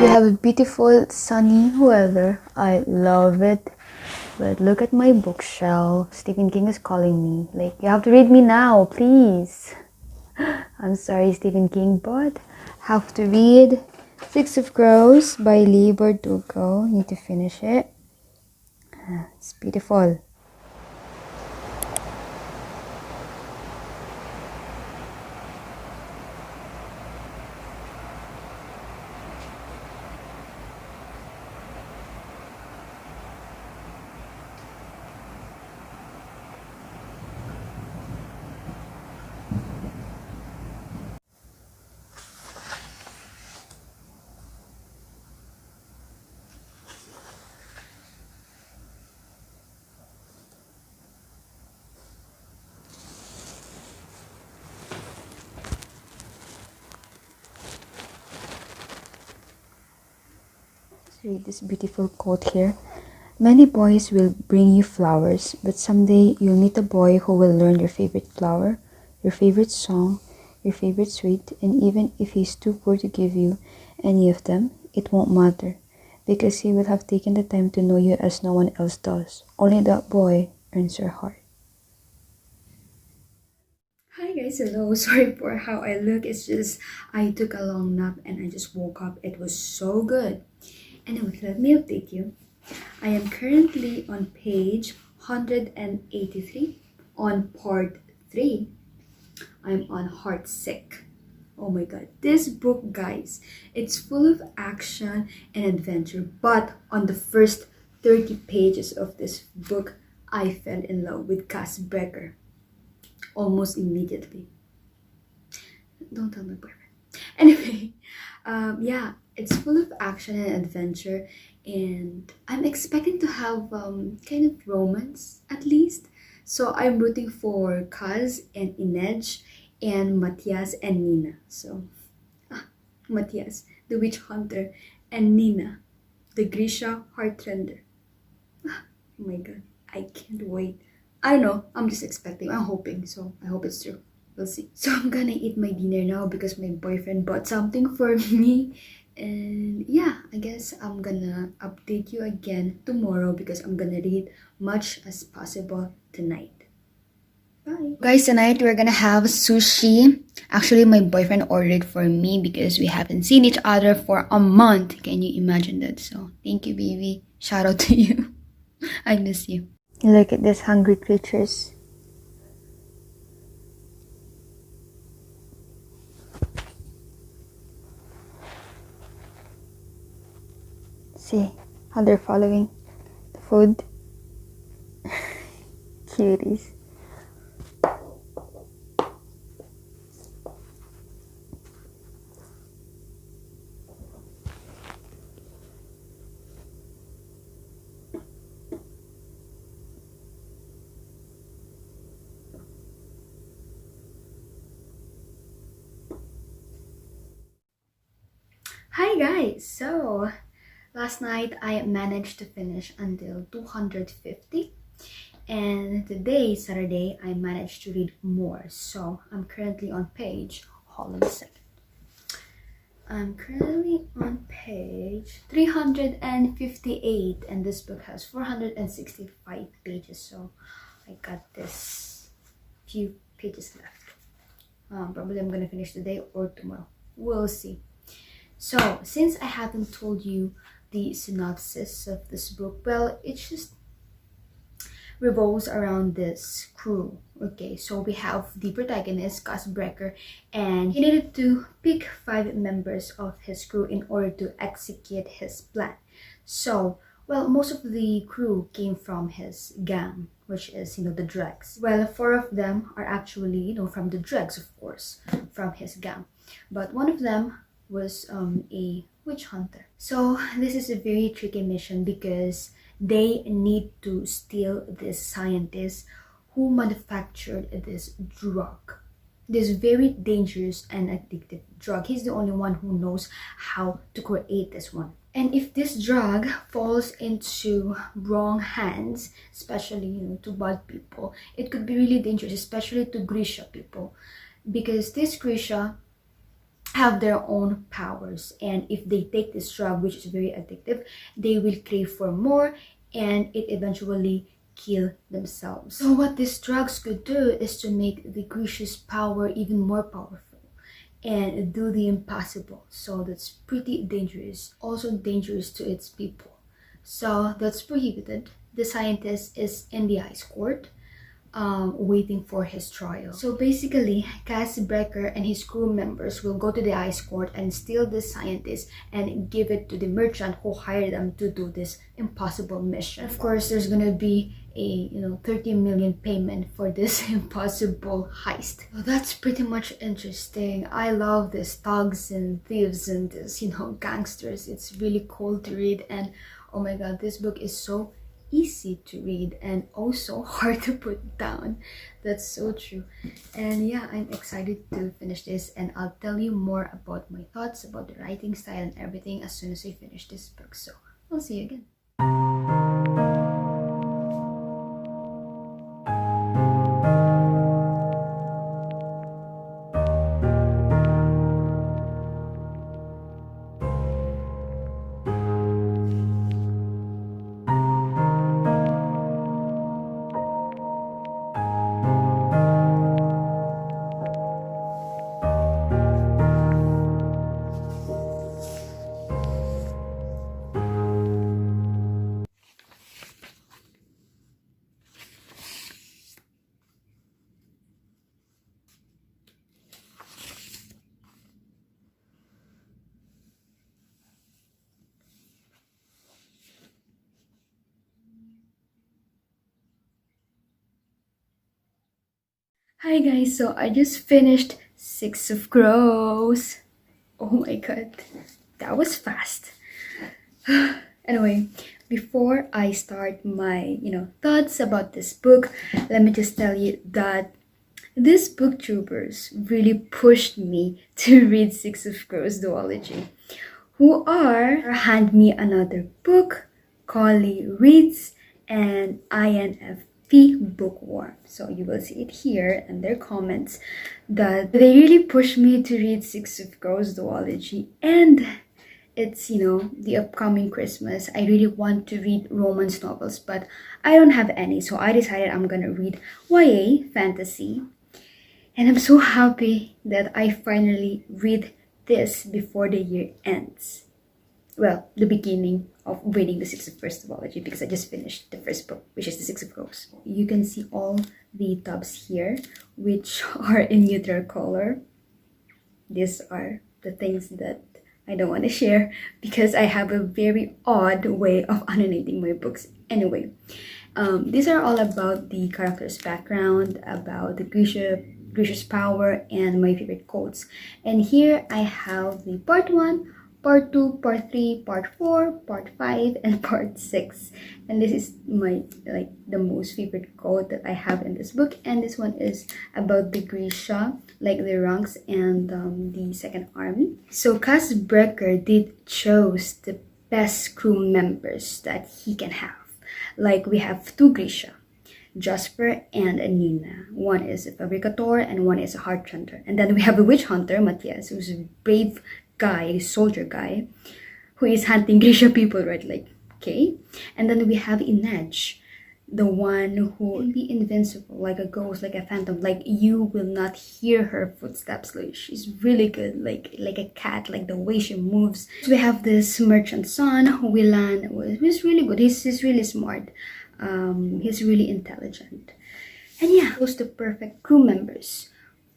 We have a beautiful sunny weather. I love it. But look at my bookshelf. Stephen King is calling me. Like, you have to read me now, please. I'm sorry, Stephen King, but have to read Six of Crows by Leigh Bardugo. Need to finish it. It's beautiful. Read this beautiful quote here. Many boys will bring you flowers, but someday you'll meet a boy who will learn your favorite flower, your favorite song, your favorite sweet, and even if he's too poor to give you any of them, it won't matter, because he will have taken the time to know you as no one else does. Only that boy earns your heart. Hi guys, hello. Sorry for how I look. It's just I took a long nap and I just woke up. It was so good. Anyway, let me update you. I am currently on page 183 on part 3. I'm on Heartsick. Oh my god, this book, guys, it's full of action and adventure, but on the first 30 pages of this book, I fell in love with Cass Brecker almost immediately. Don't tell my boyfriend. Anyway, yeah, it's full of action and adventure, and I'm expecting to have kind of romance at least. So I'm rooting for Kaz and Inej and Matthias and Nina. So Matthias, the witch hunter, and Nina, the Grisha heartrender. Oh my god, I can't wait. I don't know, I'm just expecting, I'm hoping, so I hope it's true. We'll see. So I'm gonna eat my dinner now because my boyfriend bought something for me. And yeah, I guess I'm gonna update you again tomorrow because I'm gonna read much as possible tonight. Bye. Guys, tonight we're gonna have sushi. Actually, my boyfriend ordered for me because we haven't seen each other for a month. Can you imagine that? So thank you, baby. Shout out to you. I miss you. Look at these hungry creatures. See how they're following the food. Cuties. Hi guys! So last night I managed to finish until 250, and today, Saturday, I managed to read more. So I'm currently on page, hold on a second. I'm currently on page 358, and this book has 465 pages. So I got this few pages left. Probably I'm gonna finish today or tomorrow. We'll see. So, since I haven't told you the synopsis of this book, well, it just revolves around this crew. Okay, so we have the protagonist, Cass Brecker, and he needed to pick 5 members of his crew in order to execute his plan. So, well, most of the crew came from his gang, which is, the dregs. Well, 4 of them are actually, from the dregs, of course, from his gang. But one of them was a witch hunter. So this is a very tricky mission because they need to steal this scientist who manufactured this drug, this very dangerous and addictive drug. He's the only one who knows how to create this one. And if this drug falls into wrong hands, especially to bad people, it could be really dangerous, especially to Grisha people, because this Grisha have their own powers, and if they take this drug, which is very addictive, they will crave for more, and it eventually kill themselves. So what these drugs could do is to make the Grecia's power even more powerful and do the impossible. So that's pretty dangerous, also dangerous to its people. So that's prohibited. The scientist is in the ice court, waiting for his trial. So basically, Cass Brecker and his crew members will go to the ice court and steal this scientist and give it to the merchant who hired them to do this impossible mission. Of course, there's gonna be a 30 million payment for this impossible heist. Well, that's pretty much interesting. I love this thugs and thieves and this gangsters. It's really cool to read, and oh my god, this book is so easy to read and also hard to put down. That's so true. And yeah, I'm excited to finish this, and I'll tell you more about my thoughts about the writing style and everything as soon as I finish this book. So I'll see you again. Hi guys, so I just finished 6 of CROWS. Oh my god, that was fast. Anyway, before I start my thoughts about this book, let me just tell you that this Booktubers really pushed me to read 6 of CROWS duology, who are HandMeAnotherBook, Coly Reads, and INFP Bookworm. So you will see it here in their comments that they really pushed me to read 6 of CROWS duology, and it's the upcoming Christmas. I really want to read romance novels, but I don't have any, so I decided I'm gonna read YA fantasy, and I'm so happy that I finally read this before the year ends. Well, the beginning of reading the 6 of CROWS duology, because I just finished the first book, which is the 6 of CROWS. You can see all the tabs here, which are in neutral color. These are the things that I don't want to share because I have a very odd way of annotating my books. Anyway, these are all about the character's background, about the Grecia's power, and my favorite quotes. And here I have the part 1, part 2, part 3, part 4, part 5, and part 6. And this is my the most favorite quote that I have in this book. And this one is about the Grecia, the ranks and the second army. So Cass Brecker did chose the best crew members that he can have. We have 2 Grecia, Jasper and Nina. One is a fabricator and one is a heart hunter. And then we have a witch hunter, Matthias, who's a brave guy, soldier guy, who is hunting Grecia people, right? Okay. And then we have Inej, the one who will be invincible, like a ghost, like a phantom. You will not hear her footsteps. She's really good, like a cat, the way she moves. So we have this merchant son, Willan, who's really good. He's really smart. He's really intelligent. And yeah, those the perfect crew members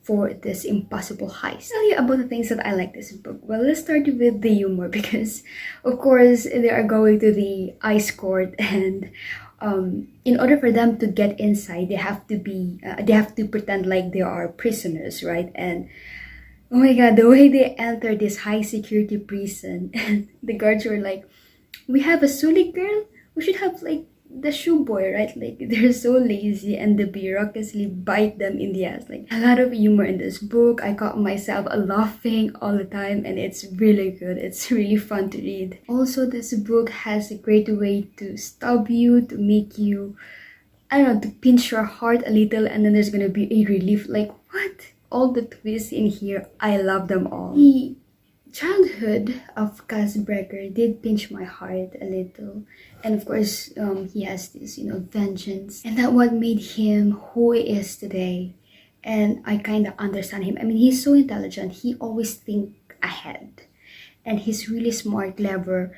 for this impossible heist. I'll tell you about the things that I like this book. Well, let's start with the humor, because of course they are going to the ice court, and in order for them to get inside, they have to pretend like they are prisoners, right? And oh my god, the way they enter this high security prison, and the guards were like, "We have a Sulik girl. We should have the shoe boy, right?" They're so lazy, and the bureaucracy bite them in the ass. A lot of humor in this book. I caught myself laughing all the time, and it's really good. It's really fun to read. Also, this book has a great way to stab you, to make you, I don't know, to pinch your heart a little, and then there's gonna be a relief. What? all the twists in here, I love them all. The childhood of Casbreaker did pinch my heart a little, and of course he has this, you know, vengeance, and that what made him who he is today. And I kind of understand him. I mean, he's so intelligent, he always think ahead, and he's really smart, clever.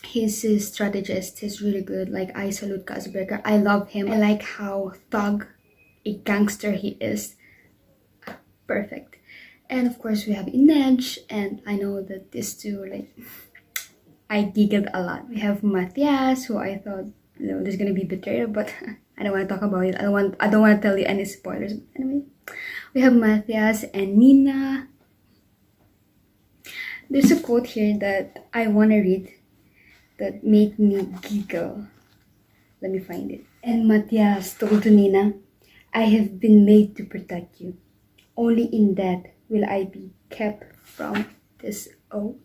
He's a strategist, he's really good. Like, I salute Casbreaker, I love him. I like how thug a gangster he is. Perfect. And of course we have Inej, and I know that these two, like, I giggled a lot. We have Matthias, who I thought, you know, there's gonna be betrayal, but I don't want to talk about it. I don't want to tell you any spoilers. Anyway, we have Matthias and Nina. There's a quote here that I want to read that made me giggle. Let me find it. And Matthias told to Nina, "I have been made to protect you. Only in death will I be kept from this oath."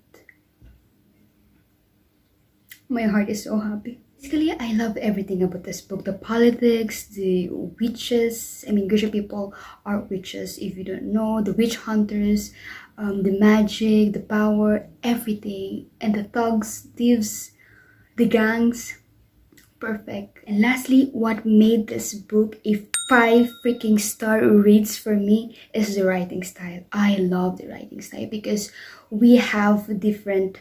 My heart is so happy. Basically, I love everything about this book. The politics, the witches. I mean, Grisha people are witches. If you don't know, the witch hunters, the magic, the power, everything. And the thugs, thieves, the gangs. Perfect. And lastly, what made this book a 5 freaking star reads for me is the writing style. I love the writing style because we have different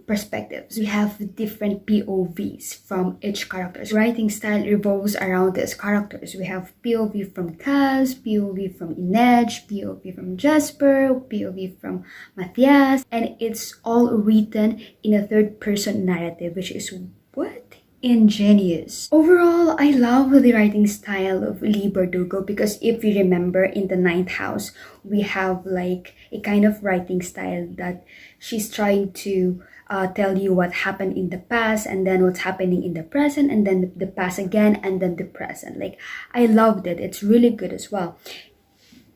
perspectives. We have different POVs from each character. Writing style revolves around these characters. We have POV from Kaz, POV from Inej, POV from Jasper, POV from Matthias, and it's all written in a third-person narrative, which is what? Ingenious. Overall, I love the writing style of Leigh Bardugo because if you remember, in the 9th house, we have like a kind of writing style that she's trying to tell you what happened in the past, and then what's happening in the present, and then the past again, and then the present. Like, I loved it. It's really good as well.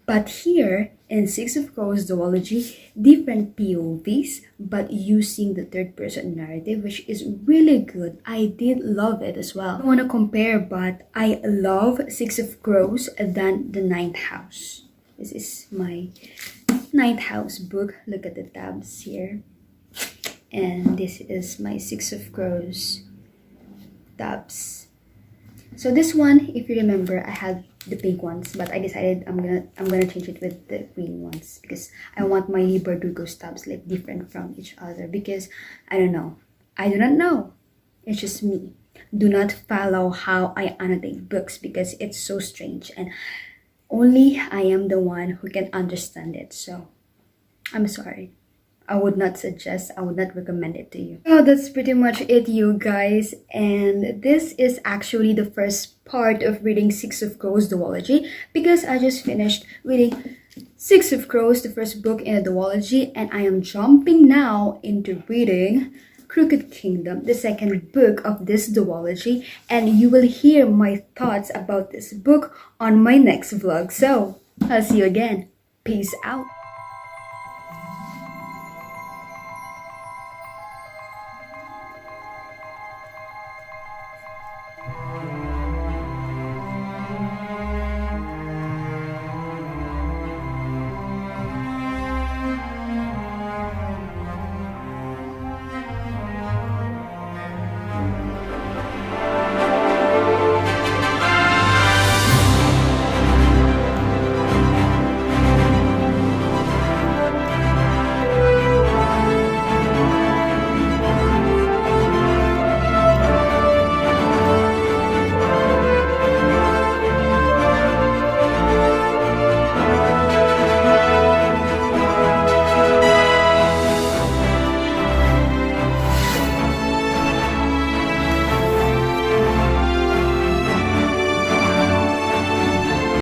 But here in 6 of Crows duology, different POVs, but using the third-person narrative, which is really good. I did love it as well. I don't want to compare, but I love 6 of Crows than the 9th house. This is my 9th house book. Look at the tabs here. And this is my 6 of Crows tabs. So this one, if you remember, I had the pink ones, but I decided I'm gonna change it with the green ones because I want my Leigh Bardugo tabs like different from each other, because I do not know. It's just me. Do not follow how I annotate books because it's so strange, and only I am the one who can understand it. So I'm sorry. I would not suggest, I would not recommend it to you. So that's pretty much it, you guys. And this is actually the first part of reading 6 of Crows duology, because I just finished reading 6 of Crows, the first book in a duology, and I am jumping now into reading Crooked Kingdom, the second book of this duology, and you will hear my thoughts about this book on my next vlog. So I'll see you again. Peace out.